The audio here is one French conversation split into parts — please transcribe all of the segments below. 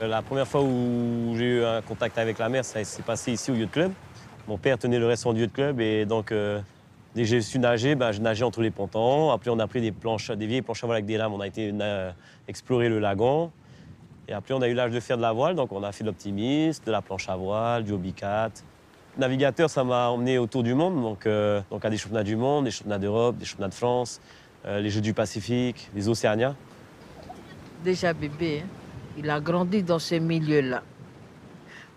La première fois où j'ai eu un contact avec la mer, ça s'est passé ici au yacht club. Mon père tenait le restaurant du yacht club et donc dès que j'ai su nager, je nageais entre les pontons. Après, on a pris des vieilles planches à voile avec des lames. On a été explorer le lagon. Et après, on a eu l'âge de faire de la voile. Donc, on a fait de l'optimiste, de la planche à voile, du hobbycat. Navigateur, ça m'a emmené autour du monde. Donc à des championnats du monde, des championnats d'Europe, des championnats de France, les Jeux du Pacifique, les Océanias. Déjà bébé, hein, il a grandi dans ce milieu-là.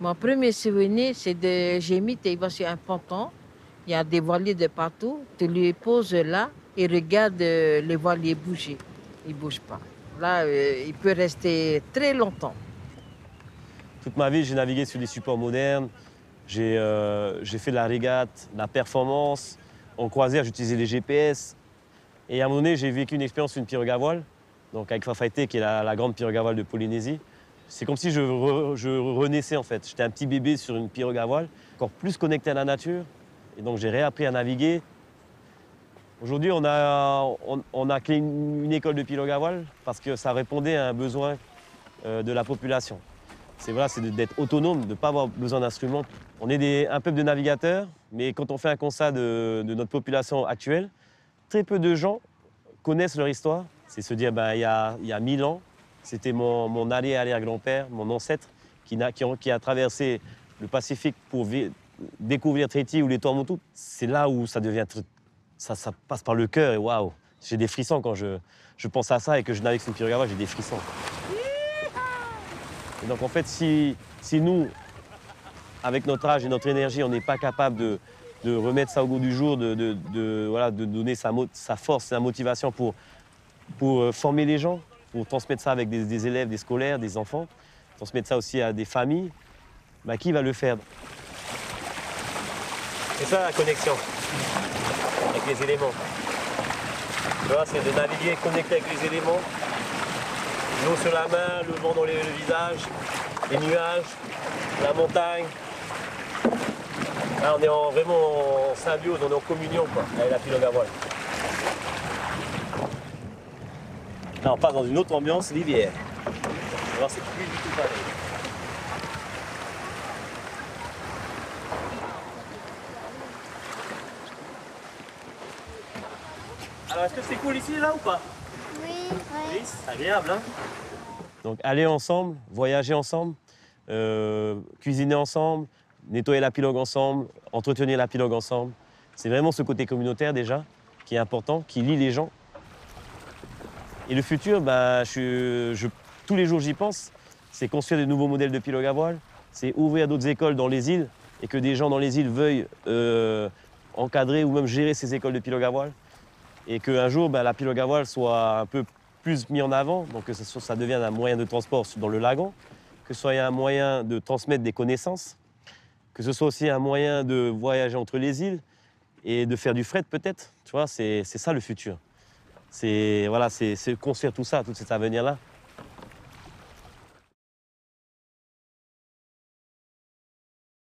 Mon premier souvenir, c'est de Gémite, il va sur un ponton. Il y a des voiliers de partout. Tu lui poses là et regarde les voiliers bouger. Ils ne bougent pas. Là, il peut rester très longtemps. Toute ma vie, j'ai navigué sur des supports modernes. J'ai fait de la régate, de la performance. En croisière, j'utilisais les GPS. Et à un moment donné, j'ai vécu une expérience sur une pirogue à voile, donc avec Fafaité, qui est la grande pirogue à voile de Polynésie. C'est comme si je renaissais, en fait. J'étais un petit bébé sur une pirogue à voile, encore plus connecté à la nature. Et donc, j'ai réappris à naviguer. Aujourd'hui, on a créé une école de pirogue à voile parce que ça répondait à un besoin de la population. C'est d'être autonome, de ne pas avoir besoin d'instruments. On est un peuple de navigateurs, mais quand on fait un constat de notre population actuelle, très peu de gens connaissent leur histoire. C'est se dire, il y a 1000 ans, c'était mon arrière-arrière-grand-père, mon ancêtre, qui a traversé le Pacifique pour découvrir Tahiti ou les Tuamotu. C'est là où ça devient... Ça passe par le cœur et waouh, j'ai des frissons quand je pense à ça et que je navigue sur une pirogue à voile, j'ai des frissons. Et donc en fait, si nous, avec notre âge et notre énergie, on n'est pas capable de remettre ça au goût du jour, de donner sa force, sa motivation pour former les gens, pour transmettre ça avec des élèves, des scolaires, des enfants, transmettre ça aussi à des familles, qui va le faire? C'est ça la connexion avec les éléments. Tu vois, c'est de naviguer connecté avec les éléments, l'eau sur la main, le vent dans le visage, les nuages, la montagne. Là, on est vraiment en symbiose, on est en communion avec la pirogue à voile. Là, on passe dans une autre ambiance, rivière. Alors, c'est plus du tout pareil. Alors, est-ce que c'est cool ici, là, ou pas? Oui, Oui, c'est agréable, hein? Donc, aller ensemble, voyager ensemble, cuisiner ensemble, nettoyer la pirogue ensemble, entretenir la pirogue ensemble. C'est vraiment ce côté communautaire, déjà, qui est important, qui lie les gens. Et le futur, tous les jours j'y pense, c'est construire de nouveaux modèles de pirogue à voile, c'est ouvrir d'autres écoles dans les îles et que des gens dans les îles veuillent encadrer ou même gérer ces écoles de pirogue à voile. Et qu'un jour, la pirogue à voile soit un peu plus mis en avant, donc que ça devienne un moyen de transport dans le lagon, que ce soit un moyen de transmettre des connaissances, que ce soit aussi un moyen de voyager entre les îles et de faire du fret peut-être. Tu vois, c'est ça le futur. C'est construire tout ça, tout cet avenir-là.